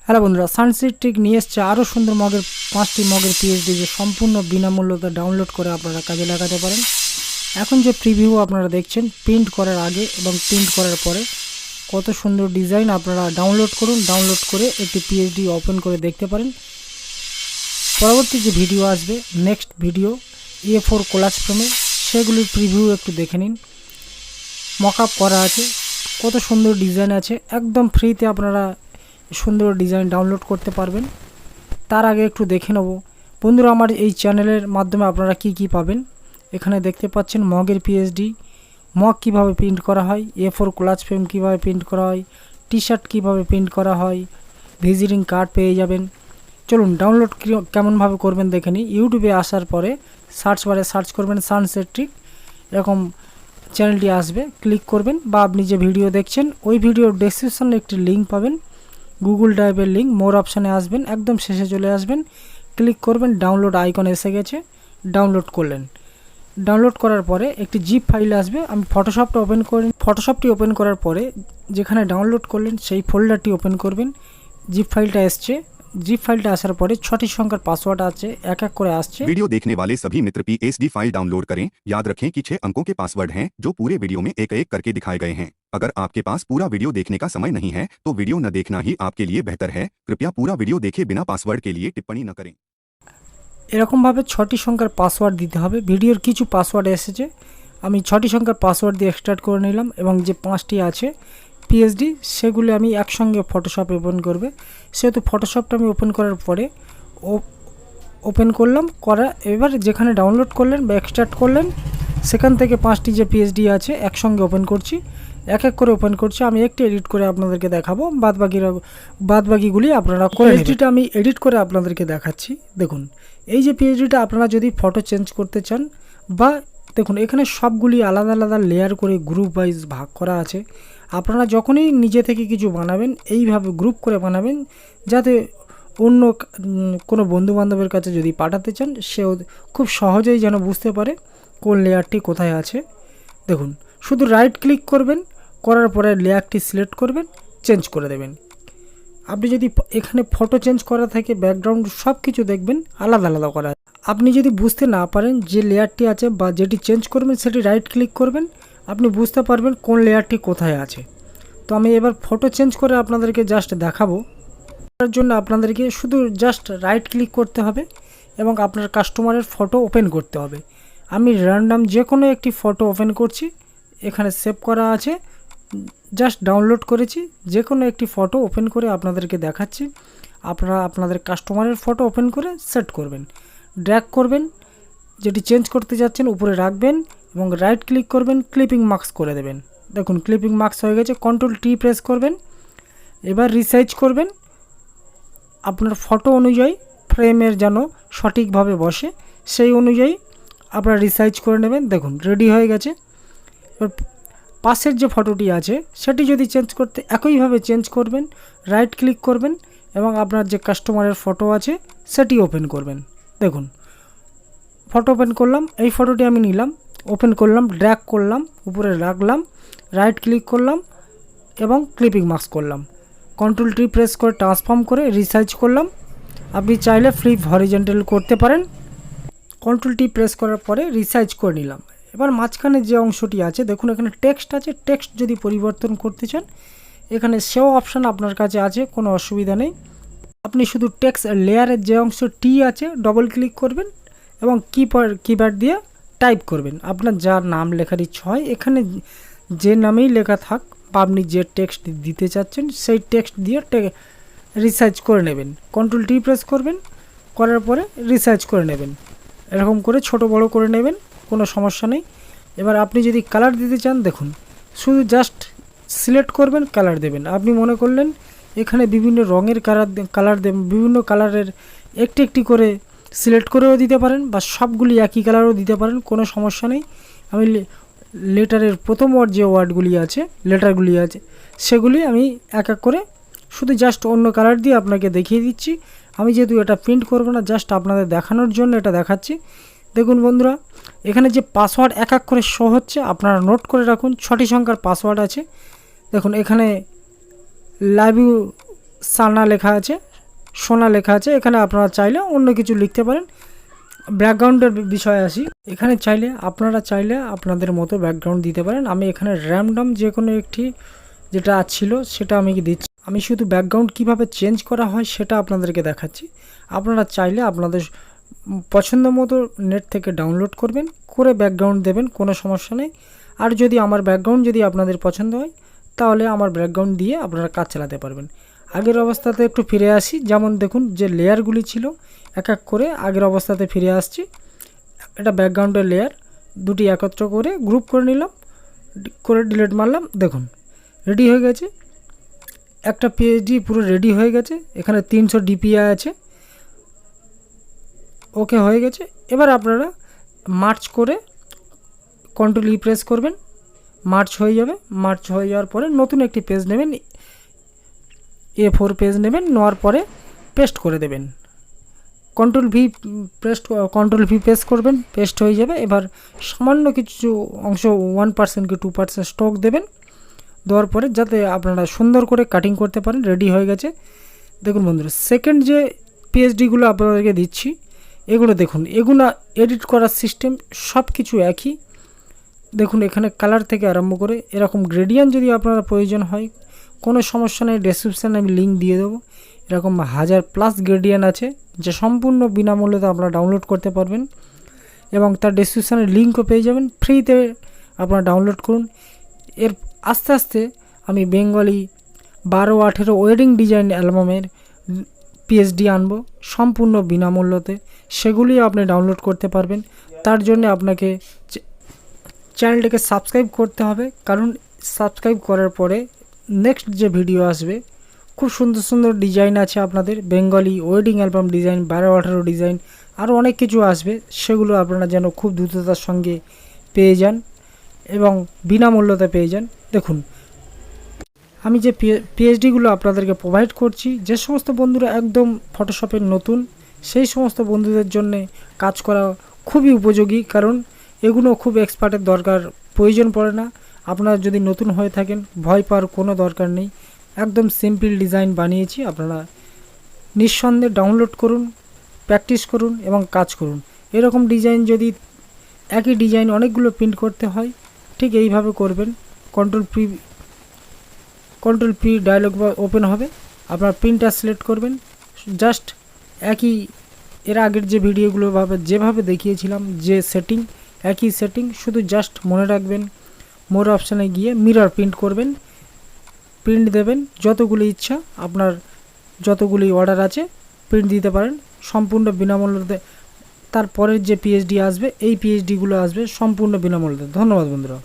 Hello বন্ধুরা, sunset trick নিয়ে এসছে আরও সুন্দর মগের 5টি মগের পিএইচডি যে সম্পূর্ণ বিনামূল্যতে ডাউনলোড করে আপনারা কাজে লাগাতে পারেন। এখন যে প্রিভিউ আপনারা দেখছেন প্রিন্ট করার আগে এবং প্রিন্ট করার পরে কত সুন্দর ডিজাইন, আপনারা ডাউনলোড করুন। ডাউনলোড করে একটি পিএইচডি ওপেন করে দেখতে পারেন। পরবর্তী যে ভিডিও আসবে, নেক্সট ভিডিও A4 কোলাজ ফ্রেমে, সেগুলির প্রিভিউ একটু দেখে নিন। মকআপ করা আছে, কত সুন্দর ডিজাইন আছে। একদম ফ্রিতে আপনারা সুন্দর ডিজাইন ডাউনলোড করতে পারবেন। তার আগে একটু দেখে নেব বন্ধুরা, আমার এই চ্যানেলের মাধ্যমে আপনারা কি পাবেন। এখানে দেখতে পাচ্ছেন মগের পিএইচডি, মগ কীভাবে প্রিন্ট করা হয়, A4 কোলাজ ফ্রেম কীভাবে প্রিন্ট করা হয়, টি শার্ট কীভাবে প্রিন্ট করা হয়, ভিজিটিং কার্ড পেয়ে যাবেন। চলুন ডাউনলোড কেমনভাবে করবেন দেখে নিই। ইউটিউবে আসার পরে সার্চ বারে সার্চ করবেন সানসেট ট্রিক, এরকম চ্যানেলটি আসবে, ক্লিক করবেন। বা আপনি যে ভিডিও দেখছেন ওই ভিডিওর ডেসক্রিপশনে একটি লিঙ্ক পাবেন, গুগল ড্রাইভের লিঙ্ক। মোর অপশানে আসবেন, একদম শেষে চলে আসবেন, ক্লিক করবেন, ডাউনলোড আইকন এসে গেছে, ডাউনলোড করলেন। ডাউনলোড করার পরে একটি জিপ ফাইল আসবে। আমি ফটোশপটা ওপেন করি। ফটোশপটি ওপেন করার পরে যেখানে ডাউনলোড করলেন সেই ফোল্ডারটি ওপেন করবেন। জিপ ফাইলটা এসছে। জিপ ফাইলটা আসার পরে 6টি সংখ্যার পাসওয়ার্ড আছে, এক এক করে আসছে। वीडियो देखने वाले सभी मित्र PSD फाइल डाउनलोड करें। याद रखें कि 6 अंकों के पासवर्ड हैं जो पूरे वीडियो में एक एक करके दिखाए गए हैं। अगर आपके पास पूरा वीडियो देखने का समय नहीं है तो वीडियो न देखना ही आपके लिए बेहतर है। कृपया पूरा वीडियो देखे बिना पासवर्ड के लिए टिप्पणी न करें। এরকমভাবে 6টি সংখ্যার পাসওয়ার্ড দিতে হবে। ভিডিওর কিছু পাসওয়ার্ড এসেছে, আমি 6টি সংখ্যার পাসওয়ার্ড দিয়ে এক্সট্রাক্ট করে নিলাম। এবং যে 5টি আছে পিএইচডি সেগুলি আমি একসঙ্গে ফটোশপ ওপেন করবে। সেহেতু ফটোশপটা আমি ওপেন করার পরে ওপেন করলাম। এবার যেখানে ডাউনলোড করলেন বা এক্সট্রাক্ট করলেন সেখান থেকে 5টি যে পিএইচডি আছে একসঙ্গে ওপেন করছি, এক এক করে ওপেন করছি। আমি একটি এডিট করে আপনাদেরকে দেখাবো, বাদবাকিগুলি আপনারা করে নেবেন। পিএইচডিটা আমি এডিট করে আপনাদেরকে দেখাচ্ছি। দেখুন, এই যে পিএইচডিটা আপনারা যদি ফটো চেঞ্জ করতে চান, বা দেখুন এখানে সবগুলি আলাদা আলাদা লেয়ার করে গ্রুপ ওয়াইজ ভাগ করা আছে। আপনারা যখনই নিজে থেকে কিছু বানাবেন এইভাবে গ্রুপ করে বানাবেন, যাতে অন্য কোনো বন্ধুবান্ধবের কাছে যদি পাঠাতে চান সেও খুব সহজেই যেন বুঝতে পারে কোন লেয়ারটি কোথায় আছে। দেখুন, শুধু রাইট ক্লিক করবেন, করার পরে লেয়ারটি সিলেক্ট করবেন, চেঞ্জ করে দেবেন। আপনি যদি এখানে ফটো চেঞ্জ করা থাকে, ব্যাকগ্রাউন্ড সব কিছু দেখবেন আলাদা আলাদা করা। আপনি যদি বুঝতে না পারেন যে লেয়ারটি আছে বা যেটি চেঞ্জ করবেন সেটি রাইট ক্লিক করবেন, আপনি বুঝতে পারবেন কোন লেয়ারটি কোথায় আছে। তো আমি এবার ফটো চেঞ্জ করে আপনাদেরকে জাস্ট দেখাবো। তার জন্য আপনাদেরকে শুধু জাস্ট রাইট ক্লিক করতে হবে এবং আপনার কাস্টমারের ফটো ওপেন করতে হবে। আমি র্যান্ডম যে কোনো একটি ফটো ওপেন করছি, এখানে সেভ করা আছে, জাস্ট ডাউনলোড করেছি। যে কোনো একটি ফটো ওপেন করে আপনাদেরকে দেখাচ্ছি। আপনারা আপনাদের কাস্টমারের ফটো ওপেন করে সেট করবেন, ড্র্যাগ করবেন, যেটি চেঞ্জ করতে যাচ্ছেন উপরে রাখবেন এবং রাইট ক্লিক করবেন, ক্লিপিং মার্কস করে দেবেন। দেখুন ক্লিপিং মার্কস হয়ে গেছে। Ctrl+T প্রেস করবেন, এবার রিসাইজ করবেন আপনার ফটো অনুযায়ী, ফ্রেমের যেন সঠিকভাবে বসে সেই অনুযায়ী আপনারা রিসাইজ করে নেবেন। দেখুন রেডি হয়ে গেছে। এবার পাশের যে ফটোটি আছে সেটি যদি চেঞ্জ করতে একইভাবে চেঞ্জ করবেন, রাইট ক্লিক করবেন এবং আপনার যে কাস্টমারের ফটো আছে সেটি ওপেন করবেন। দেখুন ফটো ওপেন করলাম, এই ফটোটি আমি নিলাম, ওপেন করলাম, ড্র্যাগ করলাম, উপরে রাখলাম, রাইট ক্লিক করলাম এবং ক্লিপিং মার্কস করলাম। Ctrl+T প্রেস করে ট্রান্সফর্ম করে রিসাইজ করলাম। আপনি চাইলে ফ্লিপ হরিজন্টাল করতে পারেন। Ctrl+T প্রেস করার পরে রিসাইজ করে নিলাম। এবার মাঝখানে যে অংশটি আছে দেখুন, এখানে টেক্সট আছে। টেক্সট যদি পরিবর্তন করতে চান এখানে সেও অপশান আপনার কাছে আছে, কোনো অসুবিধা নেই। আপনি শুধু টেক্সট লেয়ারের যে অংশ টি আছে ডবল ক্লিক করবেন এবং কিপ্যাড দিয়ে টাইপ করবেন। আপনার যার নাম লেখার ইচ্ছা হয় এখানে যে নামেই লেখা থাক বা আপনি যে টেক্সট দিতে চাচ্ছেন সেই টেক্সট দিয়ে রিসাইজ করে নেবেন। Ctrl+T প্রেস করবেন, করার পরে রিসাইজ করে নেবেন। এরকম করে ছোট বড় করে নেবেন, কোনো সমস্যা নেই। এবার আপনি যদি কালার দিতে চান, দেখুন শুধু জাস্ট সিলেক্ট করবেন, কালার দেবেন। আপনি মনে করলেন এখানে বিভিন্ন রঙের কালার দেবেন, বিভিন্ন কালারের একটি একটি করে সিলেক্ট করেও দিতে পারেন বা সবগুলি একই কালারও দিতে পারেন, কোনো সমস্যা নেই। আমি লেটারের প্রথম যে ওয়ার্ডগুলি আছে, লেটারগুলি আছে সেগুলি আমি এক এক করে শুধু জাস্ট অন্য কালার দিয়ে আপনাকে দেখিয়ে দিচ্ছি। আমি যেহেতু এটা প্রিন্ট করব না, জাস্ট আপনাদের দেখানোর জন্য এটা দেখাচ্ছি। দেখুন বন্ধুরা, এখানে যে পাসওয়ার্ড এক এক করে শো হচ্ছে আপনারা নোট করে রাখুন। 6টি সংখ্যার পাসওয়ার্ড আছে। দেখুন এখানে লাভ ইউ সানা লেখা আছে, সোনা লেখা আছে। এখানে আপনারা চাইলে অন্য কিছু লিখতে পারেন। ব্যাকগ্রাউন্ডের বিষয়ে আসি। এখানে আপনারা চাইলে আপনাদের মতো ব্যাকগ্রাউন্ড দিতে পারেন। আমি এখানে র্যান্ডম যে কোনো একটি যেটা ছিল সেটা আমি দিচ্ছি। আমি শুধু ব্যাকগ্রাউন্ড কিভাবে চেঞ্জ করা হয় সেটা আপনাদেরকে দেখাচ্ছি। আপনারা চাইলে আপনাদের পছন্দ মতো নেট থেকে ডাউনলোড করবেন, করে ব্যাকগ্রাউন্ড দেবেন, কোনো সমস্যা নেই। আর যদি আমার ব্যাকগ্রাউন্ড যদি আপনাদের পছন্দ হয় তাহলে আমার ব্যাকগ্রাউন্ড দিয়ে আপনারা কাজ চালাতে পারবেন। আগের অবস্থাতে একটু ফিরে আসি। যেমন দেখুন যে লেয়ারগুলি ছিল এক এক করে আগের অবস্থাতে ফিরে আসছি। এটা ব্যাকগ্রাউন্ডের লেয়ার দুটি একত্র করে গ্রুপ করে নিলাম, করে ডিলিট মারলাম। দেখুন রেডি হয়ে গেছে, একটা পিএইচডি পুরো রেডি হয়ে গেছে। এখানে 300 ডিপিআই আছে, ওকে হয়ে গেছে। এবার আপনারা মার্চ করে কন্ট্রোল ই প্রেস করবেন, মার্চ হয়ে যাবে। মার্চ হয়ে যাওয়ার পরে নতুন একটি পেজ নেবেন, A4 পেজ নেবেন, নেওয়ার পরে পেস্ট করে দেবেন। কন্ট্রোল ভি পেস্ট করবেন, পেস্ট হয়ে যাবে। এবার সামান্য কিছু অংশ 1% কি 2% স্টক দেবেন, দেওয়ার পরে যাতে আপনারা সুন্দর করে কাটিং করতে পারেন। রেডি হয়ে গেছে। দেখুন বন্ধুরা, সেকেন্ড যে পিএইচডিগুলো আপনাদেরকে দিচ্ছি এগুলো দেখুন, এগুলো এডিট করার সিস্টেম সব কিছু একই। দেখুন এখানে কালার থেকে আরম্ভ করে এরকম গ্রেডিয়েন্ট যদি আপনারা প্রয়োজন হয় কোনো সমস্যা নেই, ডেসক্রিপশানে আমি লিঙ্ক দিয়ে দেবো। এরকম 1000+ গ্রেডিয়েন্ট আছে যে সম্পূর্ণ বিনামূল্যে আপনারা ডাউনলোড করতে পারবেন এবং তার ডেসক্রিপশানে লিঙ্কও পেয়ে যাবেন। ফ্রিতে আপনারা ডাউনলোড করুন। এর আস্তে আস্তে আমি বেঙ্গলি 12-18 ওয়েডিং ডিজাইন অ্যালবামের পিএইচডি আনবো সম্পূর্ণ বিনামূল্যতে, সেগুলি আপনি ডাউনলোড করতে পারবেন। তার জন্য আপনাকে চ্যানেলটাকে সাবস্ক্রাইব করতে হবে, কারণ সাবস্ক্রাইব করার পরে নেক্সট যে ভিডিও আসবে খুব সুন্দর সুন্দর ডিজাইন আছে আপনাদের, Bengali wedding album design, 12-18 design, আরও অনেক কিছু আসবে। সেগুলো আপনারা যেন খুব দ্রুততার সঙ্গে পেয়ে যান এবং বিনামূল্যতে পেয়ে যান। দেখুন আমি যে পিএইচডিগুলো আপনাদেরকে প্রোভাইড করছি, যে সমস্ত বন্ধুরা একদম ফটোশপের নতুন সেই সমস্ত বন্ধুদের জন্যে কাজ করা খুবই উপযোগী, কারণ এগুলো খুব এক্সপার্টের প্রয়োজন পড়ে না। আপনারা যদি নতুন হয়ে থাকেন ভয় পাওয়ার কোনো দরকার নেই। একদম সিম্পল ডিজাইন বানিয়েছি, আপনারা নিঃসন্দেহে ডাউনলোড করুন, প্র্যাকটিস করুন এবং কাজ করুন। এরকম ডিজাইন যদি একই ডিজাইন অনেকগুলো প্রিন্ট করতে হয় ঠিক এইভাবে করবেন। কন্ট্রোল পি ডায়লগ ওপেন হবে, আপনার প্রিন্টার সিলেক্ট করবেন। জাস্ট একই এর আগের যে ভিডিওগুলো যেভাবে দেখিয়েছিলাম যে সেটিং, একই সেটিং, শুধু জাস্ট মনে রাখবেন মোর অপশানে গিয়ে মিরর প্রিন্ট করবেন, প্রিন্ট দেবেন যতগুলি ইচ্ছা, আপনার যতগুলি অর্ডার আছে প্রিন্ট দিতে পারেন সম্পূর্ণ বিনামূল্যে। তারপরের যে পিএইচডি আসবে এই পিএইচডিগুলো আসবে সম্পূর্ণ বিনামূল্যে। ধন্যবাদ বন্ধুরা।